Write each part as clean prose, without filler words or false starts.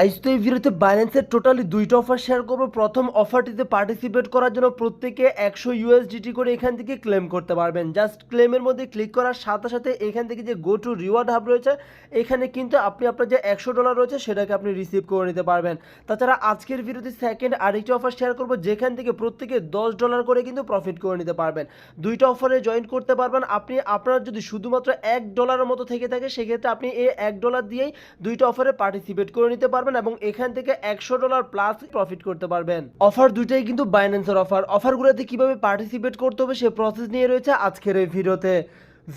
Guys, তো এই ভিডিওতে বাইন্যান্সের টোটালি দুইটা অফার শেয়ার করবো। প্রথম অফারটিতে পার্টিসিপেট করার জন্য প্রত্যেকে 100 ইউএসডিটি করে এখান থেকে ক্লেম করতে পারবেন। জাস্ট ক্লেমের মধ্যে ক্লিক করার সাথে সাথে এখান থেকে যে গো টু রিওয়ার্ড হাব রয়েছে, এখানে কিন্তু আপনি আপনার যে $100 রয়েছে সেটাকে আপনি রিসিভ করে নিতে পারবেন। তাছাড়া আজকের ভিডিওতে সেকেন্ড আরেকটি অফার শেয়ার করবো, যেখান থেকে প্রত্যেকে $10 করে কিন্তু প্রফিট করে নিতে পারবেন। দুইটা অফারে জয়েন করতে পারবেন আপনি। আপনার যদি শুধুমাত্র $1 মতো থেকে থাকে, সেক্ষেত্রে আপনি এই $1 দিয়েই দুইটা অফারে পার্টিসিপেট করে নিতে পারবেন এবং এখান থেকে $100 প্লাস প্রফিট করতে পারবেন। অফার দুইটাই কিন্তু বাইন্যান্সের অফারগুলোতে কিভাবে পার্টিসিপেট করতে হবে সে প্রসেস নিয়ে রয়েছে আজকের এই ভিডিওতে।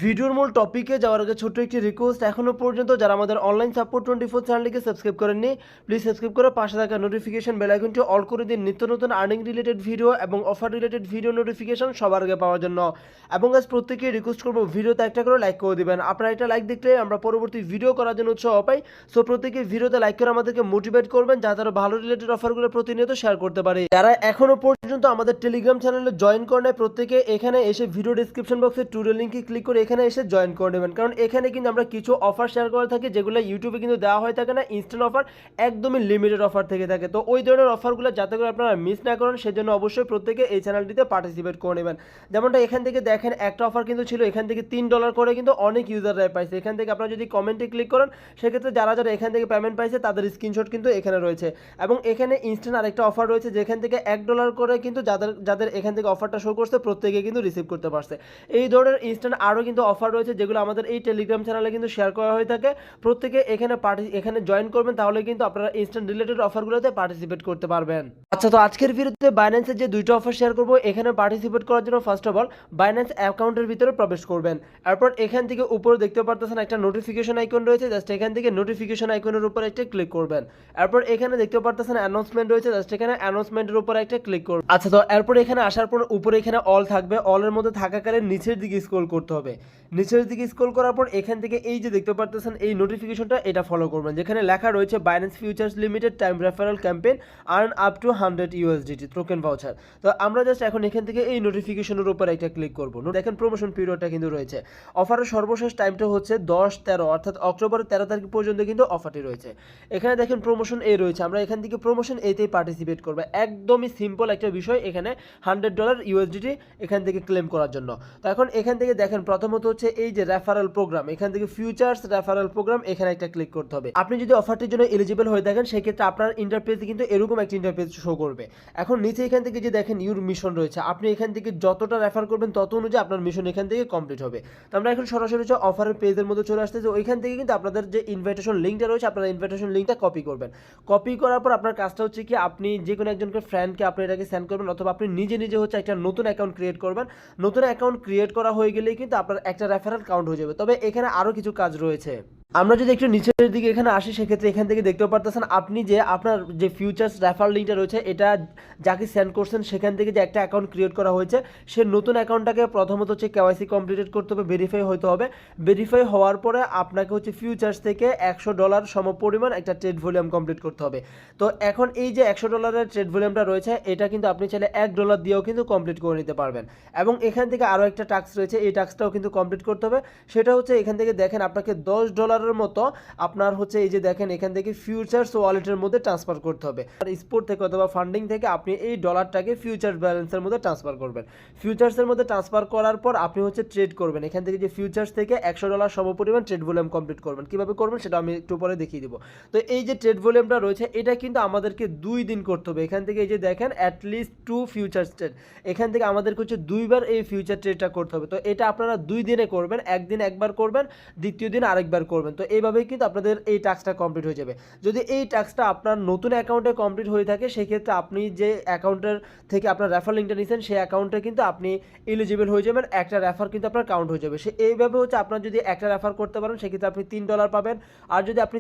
ভিডিওর মূল টপিকে যাওয়ার আগে ছোট্ট একটি রিকোয়েস্ট, এখনও পর্যন্ত যারা আমাদের অনলাইন সাপোর্ট 24 চ্যানেলটিকে সাবস্ক্রাইব করেননি, প্লিজ সাবস্ক্রাইব করে পাশে থাকা নোটিফিকেশন বেল আইকনটি অল করে দিন নিত্য নতুন আর্নিং রিলেটেড ভিডিও এবং অফার রিলেটেড ভিডিও নোটিফিকেশন সবার আগে পাওয়ার জন্য। এবং আজ প্রত্যেকে রিকোয়েস্ট করবো ভিডিওতে একটা করে লাইক করে দিবেন। আপনারা একটা লাইক দেখলে আমরা পরবর্তী ভিডিও করার জন্য উৎসাহ পাই। সো প্রত্যেকে ভিডিওতে লাইক করে আমাদেরকে মোটিভেট করবেন, যাতে আরো ভালো রিলেটেড অফারগুলো প্রতিনিয়ত শেয়ার করতে পারি। যারা এখনো পর্যন্ত আমাদের টেলিগ্রাম চ্যানেলে জয়েন করে নেয়, প্রত্যেকে এখানে এসে ভিডিও ডিসক্রিপশন বক্সে টুডো লিঙ্কে ক্লিক করে এখানে এসে জয়েন করে নেবেন। কারণ এখানে কিন্তু আমরা কিছু অফার শেয়ার করে থাকি যেগুলো ইউটিউবে কিন্তু দেওয়া হয়ে থাকে না। ইনস্ট্যান্ট অফার, একদমই লিমিটেড অফার থেকে থাকে। তো ওই ধরনের অফারগুলো যাতে করে আপনারা মিস না করেন, সেজন্য অবশ্যই প্রত্যেকে এই চ্যানেলটিতে পার্টিসিপেট করে নেবেন। যেমনটা এখান থেকে দেখেন, একটা অফার কিন্তু ছিল, এখান থেকে $3 করে কিন্তু অনেক ইউজাররাই পাইছে। এখান থেকে আপনারা যদি কমেন্টে ক্লিক করেন, সেক্ষেত্রে যারা যারা এখান থেকে পেমেন্ট পাইছে তাদের স্ক্রিনশট কিন্তু এখানে রয়েছে। এবং এখানে ইনস্ট্যান্ট আরেকটা অফার রয়েছে, যেখান থেকে $1 করে কিন্তু যাদের যাদের এখান থেকে অফারটা শো করছে প্রত্যেকে কিন্তু রিসিভ করতে পারছে। এই ধরনের ইনস্ট্যান্ট আরও কিন্তু অফার রয়েছে, যেগুলো আমাদের এই টেলিগ্রাম চ্যানেলে কিন্তু শেয়ার করা হয়ে থাকে। প্রত্যেকে এখানে জয়েন করবেন, তাহলে কিন্তু আপনারা ইনস্ট্যান্ট রিলেটেড অফারগুলোতে পার্টিসিপেট করতে পারবেন। আচ্ছা, তো আজকের ভিডিওতে বাইন্যান্সের যে দুইটা অফার শেয়ার করবো, এখানে পার্টিসিপেট করার জন্য ফার্স্ট অফ অল বাইন্যান্স অ্যাকাউন্টের ভিতরে প্রবেশ করবেন। এরপর এখান থেকে উপরে দেখতে পারতেছেন একটা নোটিফিকেশন আইকন রয়েছে, জাস্ট এখান থেকে নোটিফিকেশন আইকনের উপর একটা ক্লিক করবেন। এরপর এখানে দেখতে পারতেছেন অ্যানাউন্সমেন্ট রয়েছে, জাস্ট এখানে অ্যানাউন্সমেন্টের উপর একটা ক্লিক করবেন। আচ্ছা, তো এরপর এখানে আসার পর উপরে এখানে অল থাকবে, অলের মধ্যে থাকাকালীন নিচের দিকে স্ক্রল করতে হবে। নিচের দিকে স্ক্রল করার পর এখান থেকে এই যে দেখতে পারতেছেন এই নোটিফিকেশনটা, এটা ফলো করবেন, যেখানে লেখা রয়েছে Binance futures limited time referral campaign earn up to 100 USDT token voucher. তো আমরা জাস্ট এখন এখান থেকে এই নোটিফিকেশনের উপর একটা ক্লিক করবো। দেখেন প্রমোশন পিরিয়ডটা কিন্তু রয়েছে। অফারের সর্বশেষ টাইমটা হচ্ছে 10/13, অর্থাৎ অক্টোবরের 13 তারিখ পর্যন্ত কিন্তু অফারটি রয়েছে। এখানে দেখেন প্রমোশন এ রয়েছে, আমরা এখান থেকে প্রমোশন এতেই পার্টিসিপেট করবো। একদমই সিম্পল একটা বিষয়, এখানে $100 ইউএসডিটি এখান থেকে ক্লেম করার জন্য। তো এখন এখান থেকে দেখেন প্রথমত হচ্ছে এই যে রেফারেল প্রোগ্রাম, এখান থেকে ফিউচার্স রেফারেল প্রোগ্রাম, এখানে একটা ক্লিক করতে হবে। আপনি যদি অফারটির জন্য এলিজিবল হয়ে থাকেন, সেক্ষেত্রে আপনার ইন্টারফেসে কিন্তু এরকম একটা ইন্টারফেস শো করবে। এখন নিচে এখান থেকে যে দেখেন ইউর মিশন রয়েছে, আপনি এখান থেকে যতটা রেফার করবেন তত অনুযায়ী আপনার মিশন এখান থেকে কমপ্লিট হবে। তো আমরা এখন সরাসরি হচ্ছে অফারের পেজের মধ্যে চলে আসতেছে। ওইখান থেকে কিন্তু আপনাদের যে ইনভাইটেশন লিঙ্কটা রয়েছে, আপনারা ইনভাইটেশন লিঙ্কটা কপি করবেন। কপি করার পর আপনার কাজটা হচ্ছে কি, আপনি যে কোনো একজনকে ফ্রেন্ডকে আপনি এটাকে সেন্ড করবেন, অথবা আপনি নিজে নিজে হচ্ছে একটা নতুন অ্যাকাউন্ট ক্রিয়েট করবেন। নতুন অ্যাকাউন্ট ক্রিয়েট করা হয়ে গেলেই কিন্তু আপনার একটা রেফারেল কাউন্ট হয়ে যাবে। তবে এখানে আরও কিছু কাজ রয়েছে। আমরা যদি একটু নিচের দিকে এখানে আসি, সেক্ষেত্রে এখান থেকে দেখতেও পারতেছেন আপনি যে আপনার যে ফিউচার্স রেফারেল লিঙ্কটা রয়েছে, এটা যাকে সেন্ড করছেন সেখান থেকে যে একটা অ্যাকাউন্ট ক্রিয়েট করা হয়েছে, সে নতুন অ্যাকাউন্টটাকে প্রথমত হচ্ছে কেওয়াইসি কমপ্লিটেড করতে হবে, ভেরিফাই হতে হবে। ভেরিফাই হওয়ার পরে আপনাকে হচ্ছে ফিউচার্স থেকে $100 সমপরিমাণ একটা ট্রেড ভলিউম কমপ্লিট করতে হবে। তো এখন এই যে $100 ট্রেড ভলিউমটা রয়েছে, এটা কিন্তু আপনি চাইলে $1 দিয়েও কিন্তু কমপ্লিট করে নিতে পারবেন। এবং এখান থেকে আরও একটা টাস্ক রয়েছে, এই টাস্কটাও কিন্তু কমপ্লিট করতে হবে। সেটা হচ্ছে এখান থেকে দেখেন আপনাকে $10 মতো আপনার হচ্ছে এই যে দেখেন এখান থেকে ফিউচার্স ওয়ালেটের মধ্যে ট্রান্সফার করতে হবে। আর স্পোর্ট থেকে অথবা ফান্ডিং থেকে আপনি এই ডলারটাকে ফিউচার ব্যালেন্সের মধ্যে ট্রান্সফার করবেন। ফিউচার্সের মধ্যে ট্রান্সফার করার পর আপনি হচ্ছে ট্রেড করবেন। এখান থেকে যে ফিউচার্স থেকে $100 সমপরিমাণ ট্রেড ভলিউম কমপ্লিট করবেন। কিভাবে করবেন সেটা আমি একটু পরে দেখিয়ে দিব। তো এই যে ট্রেড ভলিউমটা রয়েছে, এটা কিন্তু আমাদেরকে 2 দিন করতে হবে। এখান থেকে এই যে দেখেন অ্যাটলিস্ট 2 ফিউচার্স ট্রেড, এখান থেকে আমাদেরকে হচ্ছে 2বার এই ফিউচার ট্রেডটা করতে হবে। তো এটা আপনারা 2 দিনে করবেন, একদিন একবার করবেন, দ্বিতীয় দিন আরেকবার করবেন। তো এইভাবেই কিন্তু আপনাদের এই টাস্কটা কমপ্লিট হয়ে যাবে। যদি এই টাস্কটা আপনার নতুন অ্যাকাউন্টে কমপ্লিট হয়ে থাকে, সেক্ষেত্রে আপনি যে অ্যাকাউন্টের থেকে আপনার রেফার লিঙ্কটা নিয়েছেন, সেই অ্যাকাউন্টে কিন্তু আপনি এলিজিবল হয়ে যাবেন, একটা রেফার কিন্তু আপনার কাউন্ট হয়ে যাবে। সে এইভাবে হচ্ছে আপনার যদি একটা রেফার করতে পারেন, সেক্ষেত্রে আপনি $3 পাবেন। আর যদি আপনি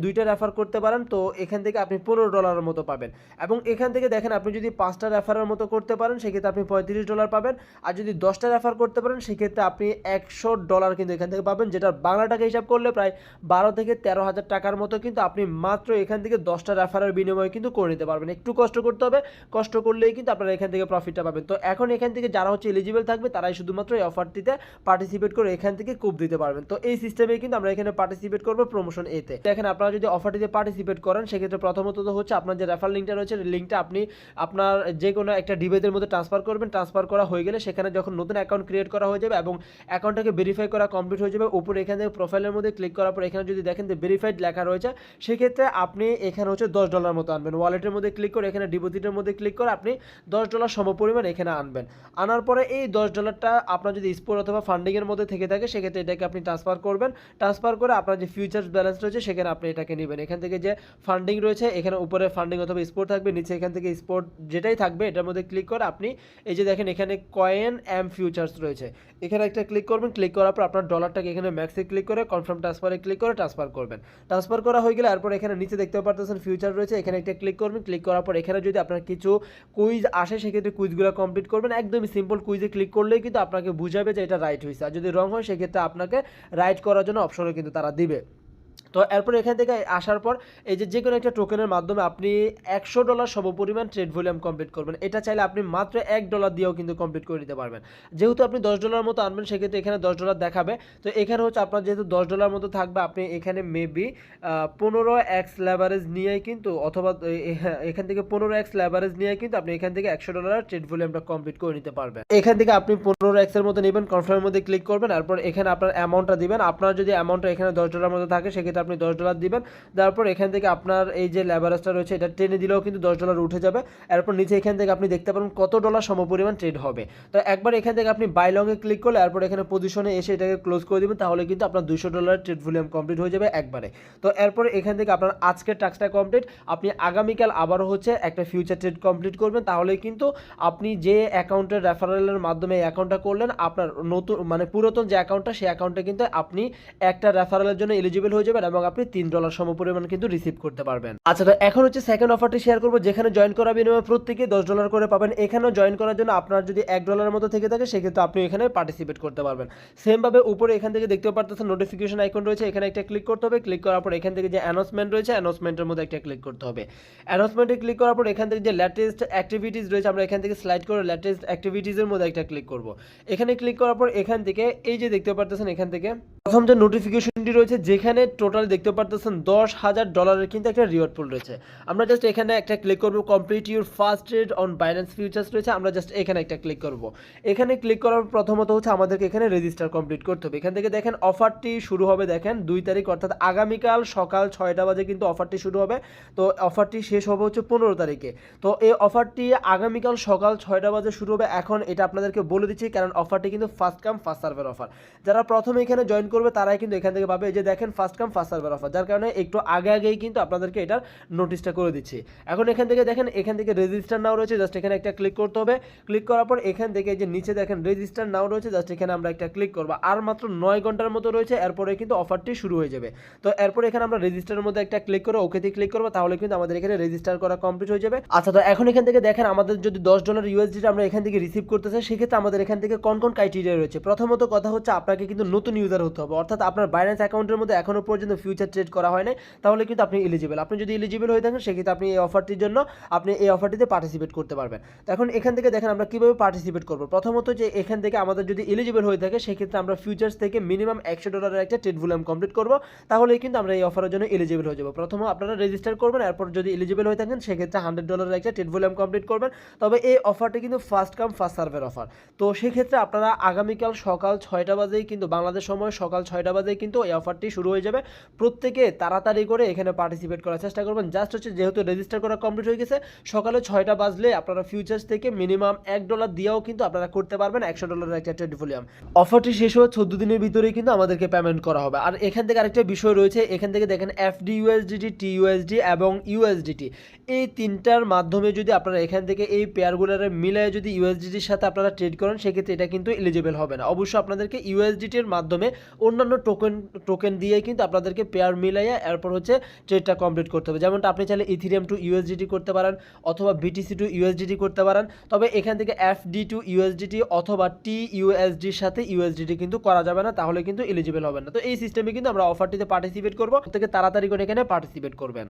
দুইটা রেফার করতে পারেন, তো এখান থেকে আপনি $15 মতো পাবেন। এবং এখান থেকে দেখেন আপনি যদি 5টা রেফারের মতো করতে পারেন, সেক্ষেত্রে আপনি $35 পাবেন। আর যদি 10টা রেফার করতে পারেন, সেক্ষেত্রে আপনি $100 কিন্তু এখান থেকে পাবেন, যেটার বাংলা টাকা হিসাব করলে প্রায় 12 থেকে 13,000 টাকার মতো কিন্তু আপনি মাত্র এখান থেকে 10টা রেফারের বিনিময়ে কিন্তু করে নিতে পারবেন। একটু কষ্ট করতে হবে, কষ্ট করলেই কিন্তু আপনারা এখান থেকে প্রফিটটা পাবেন। তো এখন এখান থেকে যারা হচ্ছে এলিজিবল থাকবে তারাই শুধুমাত্র এই অফারটিতে পার্টিসিপেট করে এখান থেকে কুপ দিতে পারবেন। তো এই সিস্টেমে কিন্তু আমরা এখানে পার্টিসিপেট করবো প্রমোশন এতে। দেখেন আপনারা যদি অফারটিতে পার্টিসিপেট করেন সেক্ষেত্রে প্রথমত তো হচ্ছে আপনার যে রেফার লিঙ্কটা রয়েছে, লিঙ্কটা আপনি আপনার যে কোনো একটা ডিভাইসের মধ্যে ট্রান্সফার করবেন। ট্রান্সফার করা হয়ে গেলে সেখানে যখন নতুন অ্যাকাউন্ট ক্রিয়েট করা হয়ে যাবে এবং অ্যাকাউন্টটাকে ভেরিফাই করা কমপ্লিট হয়ে যাবে, উপরে এখান থেকে প্রোফাইলের মধ্যে ক্লিক করার পর এখানে যদি দেখেন যে ভেরিফাইড লেখা রয়েছে, সেক্ষেত্রে আপনি এখানে হচ্ছে $10 মতো আনবেন। ওয়ালেটের মধ্যে ক্লিক করে এখানে ডিপোজিটের মধ্যে ক্লিক করে আপনি $10 সমপরিমাণ এখানে আনবেন। আনার পরে এই $10টা আপনার যদি স্পোর্ট অথবা ফান্ডিংয়ের মধ্যে থেকে থাকে সেক্ষেত্রে এটাকে আপনি ট্রান্সফার করবেন। ট্রান্সফার করে আপনার যে ফিউচার্স ব্যালেন্স রয়েছে সেখানে আপনি এটাকে নেবেন। এখান থেকে যে ফান্ডিং রয়েছে এখানে উপরে ফান্ডিং অথবা স্পোর্ট থাকবে, নিচে এখান থেকে স্পোর্ট যেটাই থাকবে এটার মধ্যে ক্লিক করে আপনি এই যে দেখেন এখানে কয়েন এম ফিউচার্স রয়েছে, এখানে একটা ক্লিক করবেন। ক্লিক করার পর আপনার ডলারটাকে এখানে ম্যাক্সে ক্লিক করে কনফার্ম ট্রান্সফারে ক্লিক করে ট্রান্সফার করবেন। ট্রান্সফার করা হয়ে গেলে এরপর এখানে নিচে দেখতে পারতেছেন ফিউচার রয়েছে, এখানে একটা ক্লিক করবেন। ক্লিক করার পর এখানে যদি আপনার কিছু কুইজ আসে সেক্ষেত্রে কুইজগুলো কমপ্লিট করবেন। একদমই সিম্পল, কুইজে ক্লিক করলেই কিন্তু আপনাকে বুঝাবে যে এটা রাইট হয়েছে, আর যদি রং হয় সেক্ষেত্রে আপনাকে রাইট করার জন্য অপশনও কিন্তু তারা দিবে। তো এরপর এখান থেকে আসার পর এই যে কোনো একটা টোকেনের মাধ্যমে আপনি $100 সমপরিমাণ ট্রেড ভলিউম কমপ্লিট করবেন। এটা চাইলে আপনি মাত্র $1 দিয়েও কিন্তু কমপ্লিট করে নিতে পারবেন। যেহেতু আপনি $10 মতো আনবেন সেক্ষেত্রে এখানে $10 দেখাবে। তো এখানে হচ্ছে আপনার যেহেতু $10 মতো থাকবে, আপনি এখানে মেবি 15x লেভারেজ নিয়েই কিন্তু অথবা এখান থেকে 15x লেভারেজ নিয়ে কিন্তু আপনি এখান থেকে $100 ট্রেড ভলিউমটা কমপ্লিট করে নিতে পারবেন। এখান থেকে আপনি 15x এর মতো নেবেন, কনফার্মের মধ্যে ক্লিক করবেন। এরপর এখানে আপনার অ্যামাউন্টটা দিবেন। আপনার যদি অ্যামাউন্টটা এখানে $10 মতো থাকে সেক্ষেত্রে আপনি $10 দিবেন। তারপর এখান থেকে আপনার এই যে লেভারেজটা রয়েছে এটা টেনে দিলেও কিন্তু $10 উঠে যাবে। এরপর নিচে এখান থেকে আপনি দেখতে পারেন কত ডলার সমপরিমাণ ট্রেড হবে। তো একবার এখান থেকে আপনি বাই লংয়ে ক্লিক করলে এরপর এখানে পজিশনে এসে এটাকে ক্লোজ করে দিবেন, তাহলে কিন্তু আপনার $200 ট্রেড ভলিউম কমপ্লিট হয়ে যাবে একবারে। তো এরপর এখান থেকে আপনার আজকের টাস্কটা কমপ্লিট, আপনি আগামীকাল আবারও হচ্ছে একটা ফিউচার ট্রেড কমপ্লিট করবেন, তাহলে কিন্তু আপনি যে অ্যাকাউন্টের রেফারেলের মাধ্যমে এই অ্যাকাউন্টটা করলেন আপনার নতুন মানে পুরাতন যে অ্যাকাউন্টটা সেই অ্যাকাউন্টে কিন্তু আপনি একটা রেফারেলের জন্য এলিজিবল হয়ে যাবেন এবং আপনি $3 সমপরিমাণ কিন্তু রিসিভ করতে পারবেন। আচ্ছা, তো এখন হচ্ছে সেকেন্ড অফারটি শেয়ার করব, যেখানে জয়েন করা বিনিময়ে প্রত্যেকে $10 করে পাবেন। এখানেও জয়েন করার জন্য আপনার যদি $1 মতো থেকে থাকে সেক্ষেত্রে আপনি এখানে পার্টিসিপেট করতে পারবেন। সেম ভাবে উপরে এখান থেকে দেখতে পারতেছেন নোটিফিকেশন আইকন রয়েছে, এখানে একটা ক্লিক করতে হবে। ক্লিক করার পর এখান থেকে যে অ্যানাউন্সমেন্ট রয়েছে অ্যানাউন্সমেন্টের মধ্যে একটা ক্লিক করতে হবে। অ্যানাউন্সমেন্টে ক্লিক করার পর এখান থেকে যে লেটেস্ট অ্যাক্টিভিটিস রয়েছে আমরা এখান থেকে স্লাইড করে লেটেস্ট অ্যাক্টিভিটিসের মধ্যে একটা ক্লিক করব। এখানে ক্লিক করার পর এখান থেকে এই যে দেখতে পারতেছেন এখান থেকে প্রথম যে নোটিফিকেশনটি রয়েছে যেখানে টোটাল দেখতে পারতেছেন $10,000 কিন্তু একটা রিওয়ার্ড পুল রয়েছে। আমরা জাস্ট এখানে একটা ক্লিক করব, complete your first trade on Binance futures রয়েছে, আমরা জাস্ট এখানে একটা ক্লিক করব। এখানে ক্লিক করার প্রথমত হচ্ছে আমাদেরকে এখানে রেজিস্টার কমপ্লিট করতে হবে। এখান থেকে দেখেন অফারটি শুরু হবে, দেখেন 2 তারিখ অর্থাৎ আগামীকাল সকাল 6টা বাজে কিন্তু অফারটি শুরু হবে। তো অফারটি শেষ হবে হচ্ছে 15 তারিখে। তো এই অফারটি আগামীকাল সকাল 6টা বাজে শুরু হবে। এখন এটা আপনাদেরকে বলে দিচ্ছি কারণ অফারটি কিন্তু ফার্স্ট কাম ফার্স্ট সার্ভের অফার। যারা প্রথমে এখানে জয়েন করবে তারাই কিন্তু এখান থেকে পাবে, এই যে দেখেন ফার্স্ট কাম ফার্স্ট সার্ভের অফার, যার কারণে একটু আগেই কিন্তু আপনাদেরকে এটার নোটিশটা করে দিচ্ছি। এখন এখান থেকে দেখেন এখান থেকে রেজিস্টার নাও রয়েছে, জাস্ট এখানে একটা ক্লিক করতে হবে। ক্লিক করার পর এখান থেকে যে নিচে দেখেন রেজিস্টার নাও রয়েছে, জাস্ট এখানে আমরা একটা ক্লিক করব। আর মাত্র 9 ঘন্টার মতো রয়েছে, এরপরে কিন্তু অফারটি শুরু হয়ে যাবে। তো এরপর এখানে আমরা রেজিস্টারের মধ্যে একটা ক্লিক করে ওকেতে ক্লিক করব, তাহলে কিন্তু আমাদের এখানে রেজিস্টার করা কমপ্লিট হয়ে যাবে। আচ্ছা, তো এখন এখান থেকে দেখেন আমাদের যদি $10 ইউএসডি আমরা এখান থেকে রিসিভ করতে চাই সেক্ষেত্রে আমাদের এখান থেকে কোন ক্রাইটেরিয়া রয়েছে। প্রথমত কথা হচ্ছে আপনাকে কিন্তু নতুন ইউজার হতে হবে, অর্থাৎ আপনার বাইন্যান্স অ্যাকাউন্টের মধ্যে এখনো পর্যন্ত ফিউচার ট্রেড করা হয় নাই, তাহলে কিন্তু আপনি এলিজিবল। আপনি যদি এলিজিবল হয়ে থাকেন সেক্ষেত্রে আপনি এই অফারটির জন্য আপনি এই অফারটিতে পার্টিসিপেট করতে পারবেন। তো এখন এখান থেকে দেখেন আমরা কিভাবে পার্টিসিপেট করব। প্রথমত যে এখান থেকে আমাদের যদি এলিজিবল হয়ে থাকে সেক্ষেত্রে আমরা ফিউচার্স থেকে মিনিমাম $100 একটা ট্রেড ভলিউম কমপ্লিট করব, তাহলেই কিন্তু আমরা এই অফারের জন্য এলিজিবল হয়ে যাব। প্রথমে আপনারা রেজিস্টার করবেন, এরপর যদি এলিজিবল হয়ে থাকেন সেক্ষেত্রে $100 একটা ট্রেড ভলিউম কমপ্লিট করবেন। তবে এই অফারটি কিন্তু ফার্স্ট কাম ফার্স্ট সার্ভের অফার। তো সেক্ষেত্রে আপনারা আগামীকাল সকাল 6টা বাজেই কিন্তু বাংলাদেশ সময় সকাল 6টা বাজেই কিন্তু এই অফারটি শুরু হয়ে যাবে। প্রত্যেকে তাড়াতাড়ি করে এখানে পার্টিসিপেট করার চেষ্টা করবেন। জাস্ট হচ্ছে যেহেতু রেজিস্টার করা কমপ্লিট হয়ে গেছে, সকালে 6টা বাজলে আপনারা ফিউচার্স থেকে মিনিমাম $1 দিয়েও কিন্তু আপনারা করতে পারবেন $100 একটা ট্রেড ভলিউম। অফারটি শেষ হওয়ার 14 দিনের ভিতরেই কিন্তু আমাদেরকে পেমেন্ট করা হবে। আর এখান থেকে আরেকটা বিষয় রয়েছে, এখান থেকে দেখেন FDUSDT, TUSD এবং USDT এই তিনটার মাধ্যমে যদি আপনারা এখান থেকে এই পেয়ারগুলোর মিলায় যদি ইউএসডিটির সাথে আপনারা ট্রেড করেন সেক্ষেত্রে এটা কিন্তু এলিজিবল হবে না। অবশ্যই আপনাদেরকে ইউএসডিটির মাধ্যমে অন্যান্য টোকেন দিয়ে কিন্তু আপনাদের আপনাদেরকে পেয়ার মিলাইয়া এরপর হচ্ছে ট্রেডটা কমপ্লিট করতে হবে। যেমনটা আপনি চাইলে ইথিরিয়াম টু ইউএসডিটি করতে পারেন অথবা বিটিসি টু ইউএসডিটি করতে পারেন, তবে এখান থেকে এফডি টু ইউএসডিটি অথবা টিইউএসডির সাথে ইউএসডিটি কিন্তু করা যাবে না, তাহলে কিন্তু এলিজিবল হবে না। তো এই সিস্টেমে কিন্তু আমরা অফারটিতে পার্টিসিপেট করবো, থেকে তাড়াতাড়ি করে এখানে পার্টিসিপেট করবেন।